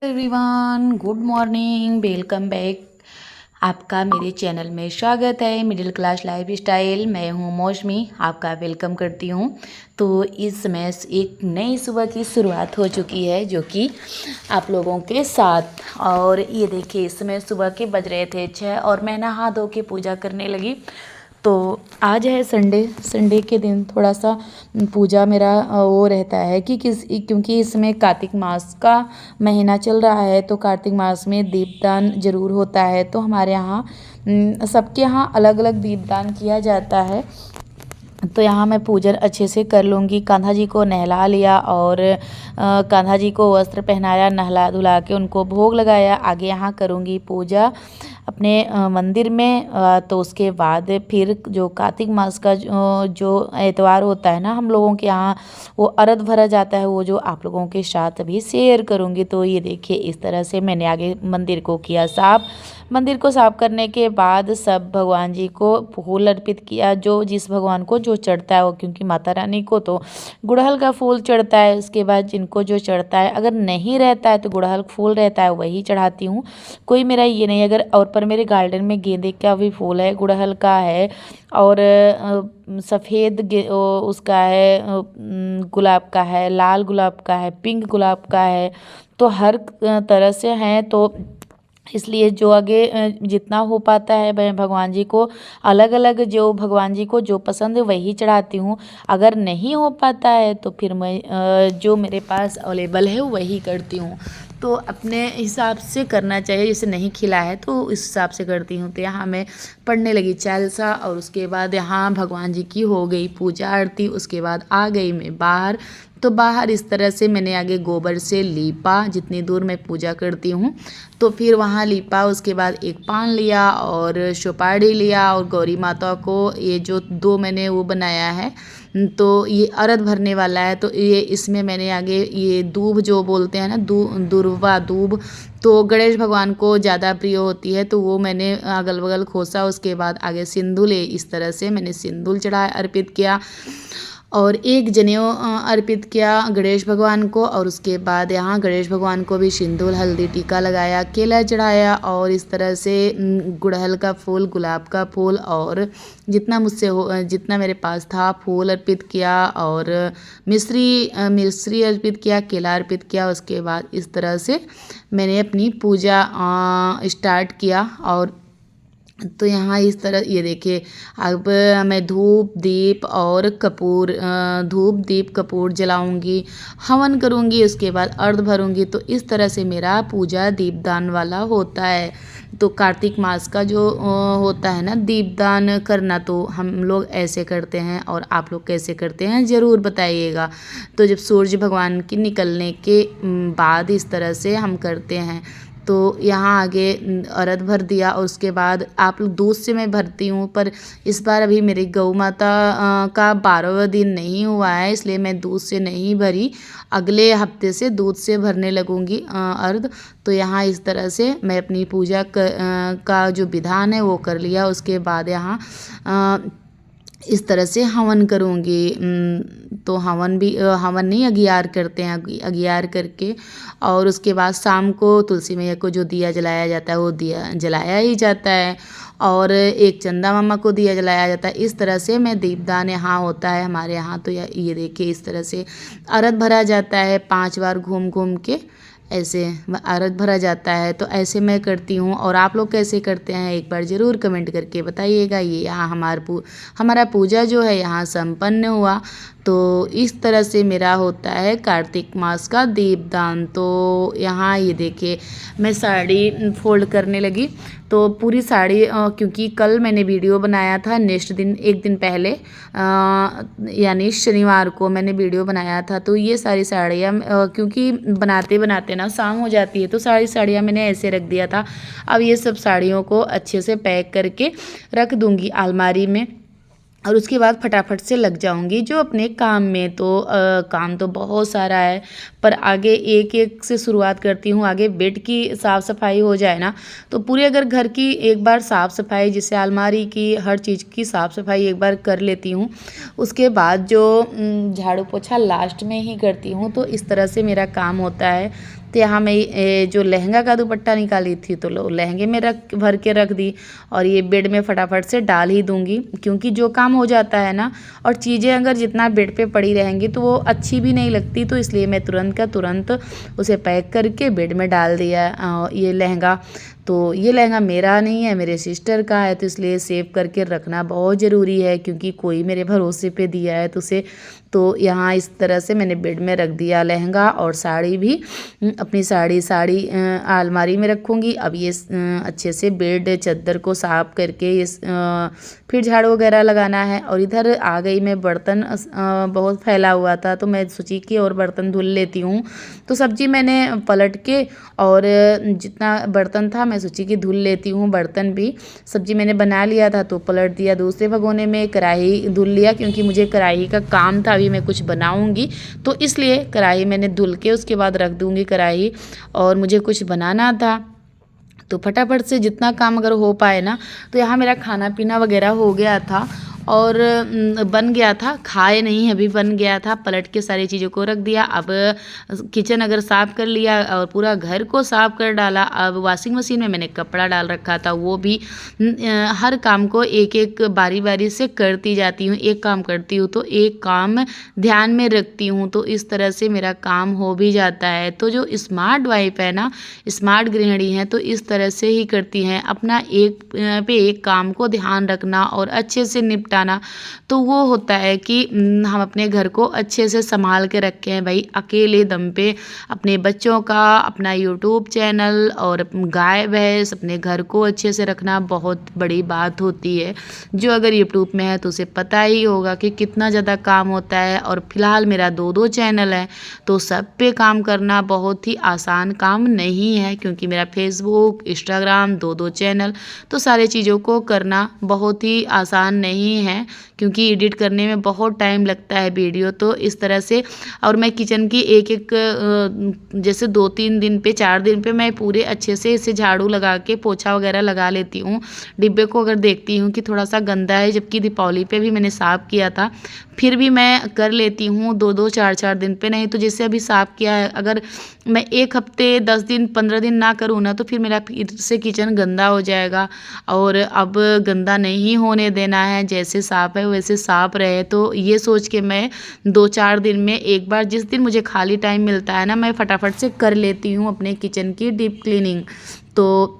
Everyone, good morning, welcome back. आपका मेरे channel में स्वागत है मिडिल क्लास लाइफ स्टाइल। मैं हूँ मौसमी, आपका वेलकम करती हूँ। तो इस समय एक नई सुबह की शुरुआत हो चुकी है जो कि आप लोगों के साथ। और ये देखिए, इस समय सुबह के बज रहे थे 6 और मैं नहा धो के पूजा करने लगी। तो आज है संडे के दिन थोड़ा सा पूजा मेरा वो रहता है कि क्योंकि इसमें कार्तिक मास का महीना चल रहा है, तो कार्तिक मास में दीपदान ज़रूर होता है। तो हमारे यहाँ सबके यहाँ अलग अलग दीपदान किया जाता है। तो यहाँ मैं पूजन अच्छे से कर लूँगी। कान्हा जी को नहला लिया और कान्हा जी को वस्त्र पहनाया, नहला धुला के उनको भोग लगाया। आगे यहाँ करूँगी पूजा अपने मंदिर में। तो उसके बाद फिर जो कार्तिक मास का जो एतवार होता है ना हम लोगों के यहाँ, वो अर्घ भरा जाता है, वो जो आप लोगों के साथ अभी शेयर करूँगी। तो ये देखिए, इस तरह से मैंने आगे मंदिर को किया साफ। मंदिर को साफ करने के बाद सब भगवान जी को फूल अर्पित किया, जो जिस भगवान को जो चढ़ता है वो, क्योंकि माता रानी को तो गुड़हल का फूल चढ़ता है। उसके बाद जिनको जो चढ़ता है, अगर नहीं रहता है तो गुड़हल फूल रहता है वही चढ़ाती हूँ। कोई मेरा ये नहीं, अगर और पर मेरे गार्डन में गेंदे का भी फूल है, गुड़हल का है और सफ़ेद उसका है, गुलाब का है, लाल गुलाब का है, पिंक गुलाब का है, तो हर तरह से हैं। तो इसलिए जो आगे जितना हो पाता है मैं भगवान जी को अलग अलग, जो भगवान जी को जो पसंद है वही चढ़ाती हूँ। अगर नहीं हो पाता है तो फिर मैं जो मेरे पास अवेलेबल है वही करती हूँ। तो अपने हिसाब से करना चाहिए, जैसे नहीं खिला है तो इस हिसाब से करती हूँ। तो यहाँ मैं पढ़ने लगी चालीसा और उसके बाद यहाँ भगवान जी की हो गई पूजा आरती। उसके बाद आ गई मैं बाहर। तो बाहर इस तरह से मैंने आगे गोबर से लीपा, जितनी दूर मैं पूजा करती हूँ। तो फिर वहाँ लीपा, उसके बाद एक पान लिया और सुपारी लिया और गौरी माता को ये जो दो मैंने वो बनाया है, तो ये अर्घ भरने वाला है। तो ये इसमें मैंने आगे ये दूब जो बोलते हैं ना, दुर्वा दूब, तो गणेश भगवान को ज़्यादा प्रिय होती है, तो वो मैंने अगल बगल खोसा। उसके बाद आगे सिंदूर ले, इस तरह से मैंने सिंदूर चढ़ाया, अर्पित किया और एक जनेऊ अर्पित किया गणेश भगवान को। और उसके बाद यहाँ गणेश भगवान को भी सिंदूर हल्दी टीका लगाया, केला चढ़ाया और इस तरह से गुड़हल का फूल, गुलाब का फूल और जितना मुझसे हो, जितना मेरे पास था फूल अर्पित किया और मिश्री अर्पित किया, केला अर्पित किया। उसके बाद इस तरह से मैंने अपनी पूजा स्टार्ट किया। और तो यहाँ इस तरह ये देखिए, अब मैं धूप दीप और कपूर, धूप दीप कपूर जलाऊंगी, हवन करूंगी, उसके बाद अर्घ भरूंगी। तो इस तरह से मेरा पूजा दीपदान वाला होता है। तो कार्तिक मास का जो होता है ना दीपदान करना, तो हम लोग ऐसे करते हैं और आप लोग कैसे करते हैं ज़रूर बताइएगा। तो जब सूरज भगवान की निकलने के बाद इस तरह से हम करते हैं। तो यहाँ आगे अर्घ भर दिया और उसके बाद आप लोग दूध से मैं भरती हूँ, पर इस बार अभी मेरी गौ माता का 12वां दिन नहीं हुआ है, इसलिए मैं दूध से नहीं भरी। अगले हफ्ते से दूध से भरने लगूँगी अर्घ। तो यहाँ इस तरह से मैं अपनी पूजा का जो विधान है वो कर लिया। उसके बाद यहाँ इस तरह से हवन करूँगी। तो हवन भी हवन नहीं, अगियार करते हैं, अगियार करके और उसके बाद शाम को तुलसी मैया को जो दिया जलाया जाता है वो दिया जलाया ही जाता है और एक चंदा मामा को दिया जलाया जाता है। इस तरह से मैं दीपदान यहाँ होता है हमारे यहाँ। तो ये देखिए, इस तरह से अर्घ भरा जाता है 5 बार घूम घूम के, ऐसे अर्घ भरा जाता है। तो ऐसे मैं करती हूँ और आप लोग कैसे करते हैं एक बार ज़रूर कमेंट करके बताइएगा। ये यहाँ हमारा पूजा जो है यहाँ संपन्न हुआ। तो इस तरह से मेरा होता है कार्तिक मास का दीपदान। तो यहाँ ये देखिए, मैं साड़ी फोल्ड करने लगी। तो पूरी साड़ी क्योंकि कल मैंने वीडियो बनाया था, नेक्स्ट दिन एक दिन पहले यानी शनिवार को मैंने वीडियो बनाया था। तो ये सारी साड़ियाँ क्योंकि बनाते बनाते ना शाम हो जाती है, तो सारी साड़ियाँ मैंने ऐसे रख दिया था। अब ये सब साड़ियों को अच्छे से पैक करके रख दूँगी अलमारी में और उसके बाद फटाफट से लग जाऊंगी जो अपने काम में। तो काम तो बहुत सारा है, पर आगे एक एक से शुरुआत करती हूँ। आगे बेड की साफ़ सफाई हो जाए ना, तो पूरे अगर घर की एक बार साफ़ सफाई, जैसे अलमारी की हर चीज़ की साफ़ सफाई एक बार कर लेती हूँ, उसके बाद जो झाड़ू पोछा लास्ट में ही करती हूँ। तो इस तरह से मेरा काम होता है। तो यहाँ मैं जो लहंगा का दुपट्टा निकाली थी तो लहंगे में भर के रख दी, और ये बेड में फटाफट से डाल ही दूँगी, क्योंकि जो काम हो जाता है ना, और चीज़ें अगर जितना बेड पे पड़ी रहेंगी तो वो अच्छी भी नहीं लगती, तो इसलिए मैं तुरंत का तुरंत उसे पैक करके बेड में डाल दिया ये लहंगा। तो ये लहंगा मेरा नहीं है, मेरे सिस्टर का है, तो इसलिए सेव करके रखना बहुत ज़रूरी है, क्योंकि कोई मेरे भरोसे पे दिया है तो उसे। तो यहाँ इस तरह से मैंने बेड में रख दिया लहंगा, और साड़ी भी अपनी साड़ी अलमारी में रखूँगी। अब ये अच्छे से बेड चादर को साफ करके ये फिर झाड़ू वगैरह लगाना है। और इधर आ गई मैं, बर्तन बहुत फैला हुआ था, तो मैं सोची कि और बर्तन धुल लेती हूँ। तो सब्जी मैंने पलट के, और जितना बर्तन था मैं सोची कि धुल लेती हूँ बर्तन भी। सब्जी मैंने बना लिया था तो पलट दिया, दूसरे भगोने में कढ़ाई धुल लिया, क्योंकि मुझे कढ़ाई का काम था, अभी मैं कुछ बनाऊँगी तो इसलिए कढ़ाई मैंने धुल के उसके बाद रख दूँगी कढ़ाई। और मुझे कुछ बनाना था तो फटाफट से जितना काम अगर हो पाए ना, तो यहाँ मेरा खाना पीना वगैरह हो गया था, और बन गया था, खाए नहीं अभी बन गया था। पलट के सारी चीज़ों को रख दिया। अब किचन अगर साफ़ कर लिया और पूरा घर को साफ़ कर डाला। अब वॉशिंग मशीन में मैंने कपड़ा डाल रखा था, वो भी हर काम को एक एक बारी बारी से करती जाती हूँ। एक काम करती हूँ तो एक काम ध्यान में रखती हूँ, तो इस तरह से मेरा काम हो भी जाता है। तो जो स्मार्ट वाइफ है ना, स्मार्ट गृहिणी है, तो इस तरह से ही करती हैं, अपना एक पे एक काम को ध्यान रखना और अच्छे से निपटाना। तो वो होता है कि हम अपने घर को अच्छे से संभाल के रखे हैं भाई। अकेले दम पे अपने बच्चों का, अपना यूट्यूब चैनल और गाय भैंस, अपने घर को अच्छे से रखना बहुत बड़ी बात होती है। जो अगर यूट्यूब में है तो उसे पता ही होगा कि कितना ज़्यादा काम होता है। और फिलहाल मेरा 2 चैनल है, तो सब पे काम करना बहुत ही आसान काम नहीं है, क्योंकि मेरा फेसबुक, इंस्टाग्राम 2 चैनल, तो सारी चीज़ों को करना बहुत ही आसान नहीं है, क्योंकि एडिट करने में बहुत टाइम लगता है वीडियो। तो इस तरह से, और मैं किचन की एक जैसे 2-3 दिन पे, 4 दिन पे मैं पूरे अच्छे से इसे झाड़ू लगा के पोछा वगैरह लगा लेती हूँ। डिब्बे को अगर देखती हूँ कि थोड़ा सा गंदा है, जबकि दीपावली पे भी मैंने साफ़ किया था, फिर भी मैं कर लेती हूँ 2-2, 4-4 दिन पे। नहीं तो जैसे अभी साफ़ किया है, अगर मैं 1 हफ्ते, 10 दिन, 15 दिन ना करूँ ना, तो फिर मेरा फिर से किचन गंदा हो जाएगा। और अब गंदा नहीं होने देना है, जैसे साफ़ है वैसे साफ़ रहे। तो ये सोच के मैं 2-4 दिन में एक बार, जिस दिन मुझे खाली टाइम मिलता है ना, मैं फटाफट से कर लेती हूँ अपने किचन की डीप क्लीनिंग। तो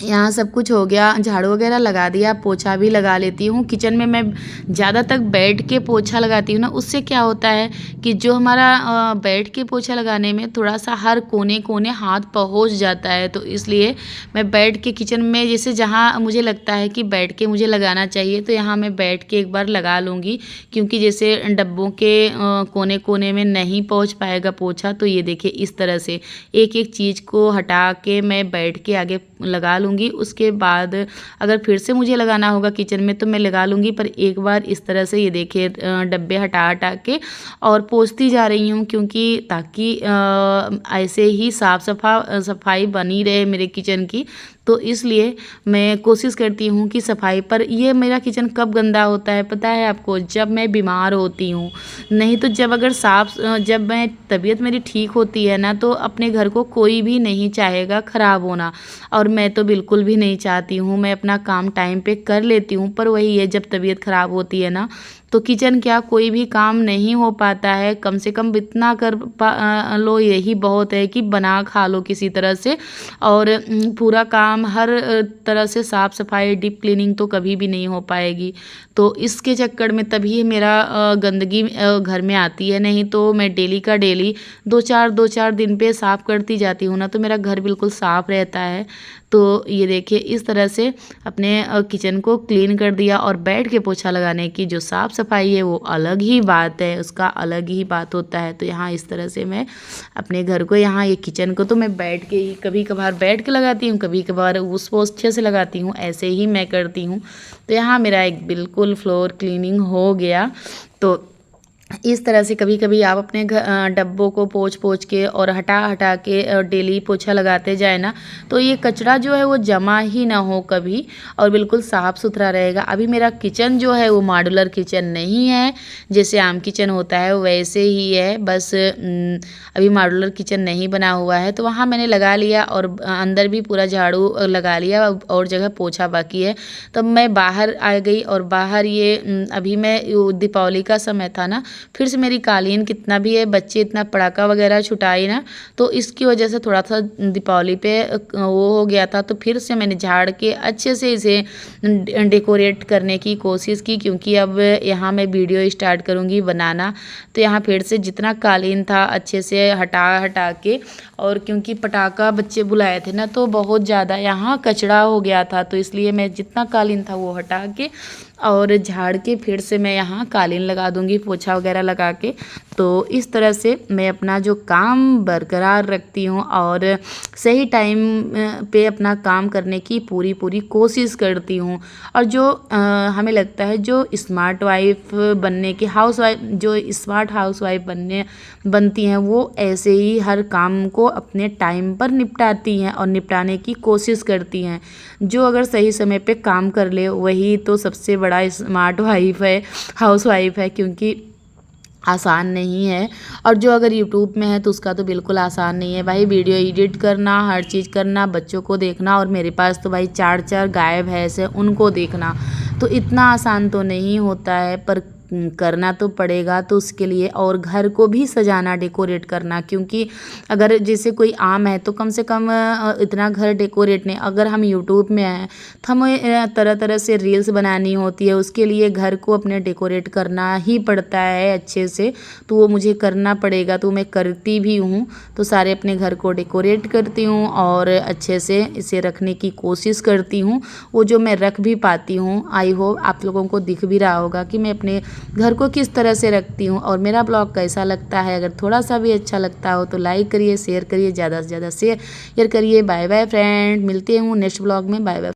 यहाँ सब कुछ हो गया, झाड़ू वगैरह लगा दिया, पोछा भी लगा लेती हूँ। किचन में मैं ज़्यादा तक बैठ के पोछा लगाती हूँ ना, उससे क्या होता है कि जो हमारा बैठ के पोछा लगाने में थोड़ा सा हर कोने कोने हाथ पहुँच जाता है। तो इसलिए मैं बैठ के किचन में, जैसे जहाँ मुझे लगता है कि बैठ के मुझे लगाना चाहिए, तो यहाँ मैं बैठ के एक बार लगा लूँगी, क्योंकि जैसे डब्बों के कोने कोने में नहीं पहुँच पाएगा पोछा। तो ये देखिए, इस तरह से एक एक चीज़ को हटा के मैं बैठ के आगे लगा लूँगी। उसके बाद अगर फिर से मुझे लगाना होगा किचन में तो मैं लगा लूँगी, पर एक बार इस तरह से ये देखिए डब्बे हटा हटा के और पोंछती जा रही हूँ, क्योंकि ताकि ऐसे ही सफाई बनी रहे मेरे किचन की। तो इसलिए मैं कोशिश करती हूँ कि सफाई पर। ये मेरा किचन कब गंदा होता है पता है आपको? जब मैं बीमार होती हूँ। नहीं तो जब मैं तबीयत मेरी ठीक होती है ना, तो अपने घर को कोई भी नहीं चाहेगा ख़राब होना, और मैं तो बिल्कुल भी नहीं चाहती हूँ। मैं अपना काम टाइम पे कर लेती हूँ, पर वही है, जब तबीयत ख़राब होती है ना, तो किचन क्या कोई भी काम नहीं हो पाता है। कम से कम इतना कर लो, यही बहुत है कि बना खा लो किसी तरह से। और पूरा काम हर तरह से साफ़ सफाई, डीप क्लीनिंग तो कभी भी नहीं हो पाएगी। तो इसके चक्कर में तभी मेरा गंदगी घर में आती है। नहीं तो मैं डेली का डेली 2-4 दिन पे साफ़ करती जाती हूँ ना, तो मेरा घर बिल्कुल साफ़ रहता है। तो ये देखिए, इस तरह से अपने किचन को क्लीन कर दिया। और बैठ के पोछा लगाने की जो साफ़ सफाई है वो अलग ही बात है, उसका अलग ही बात होता है। तो यहाँ इस तरह से मैं अपने घर को, यहाँ ये किचन को तो मैं बैठ के ही, कभी कभार बैठ के लगाती हूँ, कभी कभार उस पोछे से लगाती हूँ, ऐसे ही मैं करती हूँ। तो यहाँ मेरा एक बिल्कुल फ्लोर क्लीनिंग हो गया। तो इस तरह से कभी कभी आप अपने डब्बों को पोंछ पोंछ के और हटा हटा के डेली पोछा लगाते जाए ना, तो ये कचरा जो है वो जमा ही ना हो कभी, और बिल्कुल साफ़ सुथरा रहेगा। अभी मेरा किचन जो है वो मॉड्यूलर किचन नहीं है, जैसे आम किचन होता है वैसे ही है, बस अभी मॉड्यूलर किचन नहीं बना हुआ है। तो वहाँ मैंने लगा लिया और अंदर भी पूरा झाड़ू लगा लिया, और जगह पोछा बाकी है। तब मैं बाहर आ गई, और बाहर ये अभी मैं दीपावली का समय था ना, फिर से मेरी कालीन कितना भी है, बच्चे इतना पटाखा वगैरह छुटाई ना, तो इसकी वजह से थोड़ा सा दीपावली पे वो हो गया था। तो फिर से मैंने झाड़ के अच्छे से इसे डेकोरेट करने की कोशिश की, क्योंकि अब यहाँ मैं वीडियो स्टार्ट करूँगी बनाना। तो यहाँ फिर से जितना कालीन था अच्छे से हटा हटा के, और क्योंकि पटाखा बच्चे बुलाए थे ना, तो बहुत ज़्यादा यहाँ कचरा हो गया था, तो इसलिए मैं जितना कालीन था वो हटा के और झाड़ के फिर से मैं यहाँ कालीन लगा दूँगी, पोछा वगैरह लगा के। तो इस तरह से मैं अपना जो काम बरकरार रखती हूँ और सही टाइम पे अपना काम करने की पूरी पूरी कोशिश करती हूँ। और जो हमें लगता है जो स्मार्ट वाइफ बनने की जो स्मार्ट हाउस वाइफ बनती हैं, वो ऐसे ही हर काम को अपने टाइम पर निपटाती हैं और निपटाने की कोशिश करती हैं। जो अगर सही समय पे काम कर ले वही तो सबसे बड़ा स्मार्ट वाइफ है, हाउस वाइफ है, क्योंकि आसान नहीं है। और जो अगर यूट्यूब में है तो उसका तो बिल्कुल आसान नहीं है भाई, वीडियो एडिट करना, हर चीज़ करना, बच्चों को देखना, और मेरे पास तो भाई 4 गाय भैंस है, उनको देखना, तो इतना आसान तो नहीं होता है, पर करना तो पड़ेगा। तो उसके लिए और घर को भी सजाना, डेकोरेट करना, क्योंकि अगर जैसे कोई आम है तो कम से कम इतना घर डेकोरेट नहीं, अगर हम यूट्यूब में हैं तो हमें तरह तरह से रील्स बनानी होती है, उसके लिए घर को अपने डेकोरेट करना ही पड़ता है अच्छे से। तो वो मुझे करना पड़ेगा, तो मैं करती भी हूँ। तो सारे अपने घर को डेकोरेट करती हूँ और अच्छे से इसे रखने की कोशिश करती हूँ, वो जो मैं रख भी पाती हूँ। आई होप आप लोगों को दिख भी रहा होगा कि मैं अपने घर को किस तरह से रखती हूँ। और मेरा ब्लॉग कैसा लगता है, अगर थोड़ा सा भी अच्छा लगता हो तो लाइक करिए, शेयर करिए, ज़्यादा से ज़्यादा शेयर करिए। बाय बाय फ्रेंड, मिलते हूँ नेक्स्ट ब्लॉग में। Bye bye.